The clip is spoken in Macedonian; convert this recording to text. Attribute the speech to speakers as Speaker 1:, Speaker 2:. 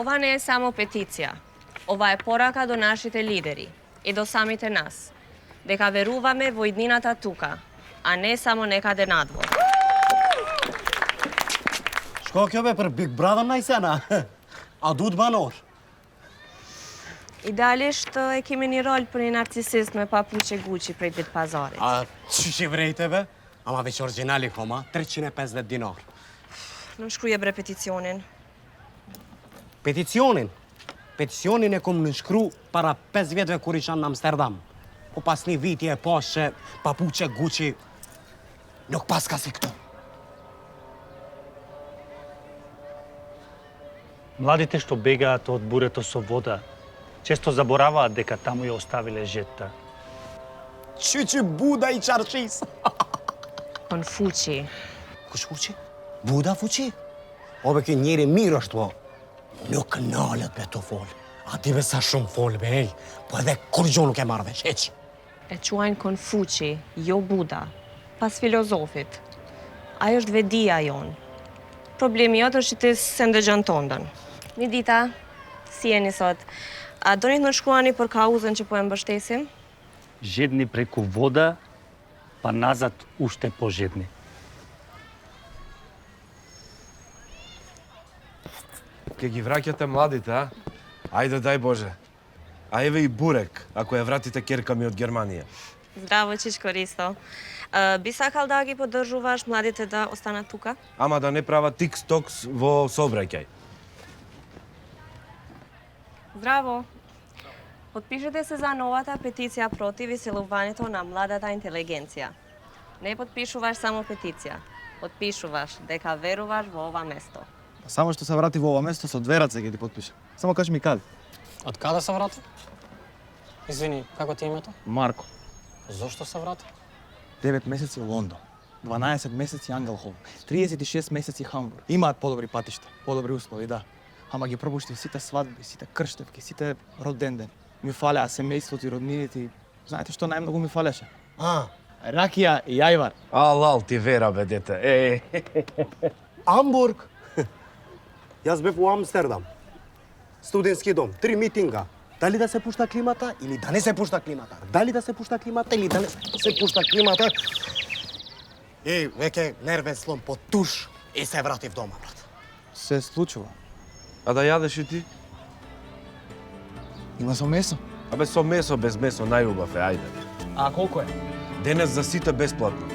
Speaker 1: Ова не е само петиција. Ова е порака до нашите лидери и до самите нас, дека веруваме во иднината тука, а не само некаде надвор.
Speaker 2: Шко ќе бе për Big Brother најсена? A du të banor?
Speaker 1: Idealisht e kemi një rol për një narcisist me papuqe Gucci prej ditë pazarit.
Speaker 2: A që që vrejte be? Ama veç originali koma, 350 dinar.
Speaker 1: Nuk shkruje bre peticionin.
Speaker 2: Peticionin? Peticionin e kom nënshkru para 5 vjetëve kur isha në Amsterdam. Po pas një viti e pas që papuqe Gucci nuk pas ka si këtu.
Speaker 3: Младите што бегаат од бурето со вода, често забораваат дека таму ја оставиле жетта.
Speaker 2: Që Buda i qarqis.
Speaker 1: Konfuqi.
Speaker 2: Kush fuqi? Buda fuqi? Obe kjo njeri mirë është po. Nuk nalët me të folë. A ti be sa shumë folë be ej, po edhe kur gjo nuk e marrë veç, heq.
Speaker 1: E quajnë Konfuqi, jo Buda, pas filozofit. Ajo është vedia jonë. Problemi jotë është që ti se ndëgjën tondën. Një dita, si jeni sot, a doni të në shkruani për kauzën që po e mbështesim?
Speaker 3: Жедни преку вода, па назад уште пожедни.
Speaker 4: Ке ги враќате младите, а? Ајде, дај Боже. А еве и бурек, ако ја вратите керка ми од Германија.
Speaker 1: Здраво, чичко Ристо. Би сакал да ги поддржуваш младите да останат тука?
Speaker 4: Ама да не прават тикс-токс во сообраќај.
Speaker 1: Здраво. Подпишете се за новата петиција против исилувањето на младата интелигенција. Не подпишуваш само петиција. Подпишуваш дека веруваш во ова место.
Speaker 5: Само што се врати во ова место со две раце ќе ти подпишам. Само кажи ми каде.
Speaker 6: Од каде се врати? Извини, како ти е името?
Speaker 5: Марко.
Speaker 6: Зошто се врати?
Speaker 5: 9 месеци Лондон. 12 месеци Ангелхол. 36 месеци Хамбург. Имаат подобри патишта, подобри услови, да. Ама ги пропуштив сите свадби, сите крштевки, сите роденден. Ми фалеа семејството и роднините и знаете што најмногу ми фалеше? Ракија и ајвар.
Speaker 4: Алал ти вера, бе, дете.
Speaker 2: Амбург. Јас бев у Амстердам. Студентски дом, 3 митинга. Дали да се пушта климата или да не се пушта климата? Дали да се пушта климата или да не се пушта климата? И веќе нервен слом по туш и се вратив дома, брат.
Speaker 5: Се случува.
Speaker 4: А да јадеш и ти?
Speaker 5: Има со месо.
Speaker 4: Абе, со месо, без месо, најубав е, ајде.
Speaker 5: А колку е?
Speaker 4: Денес за сите бесплатно.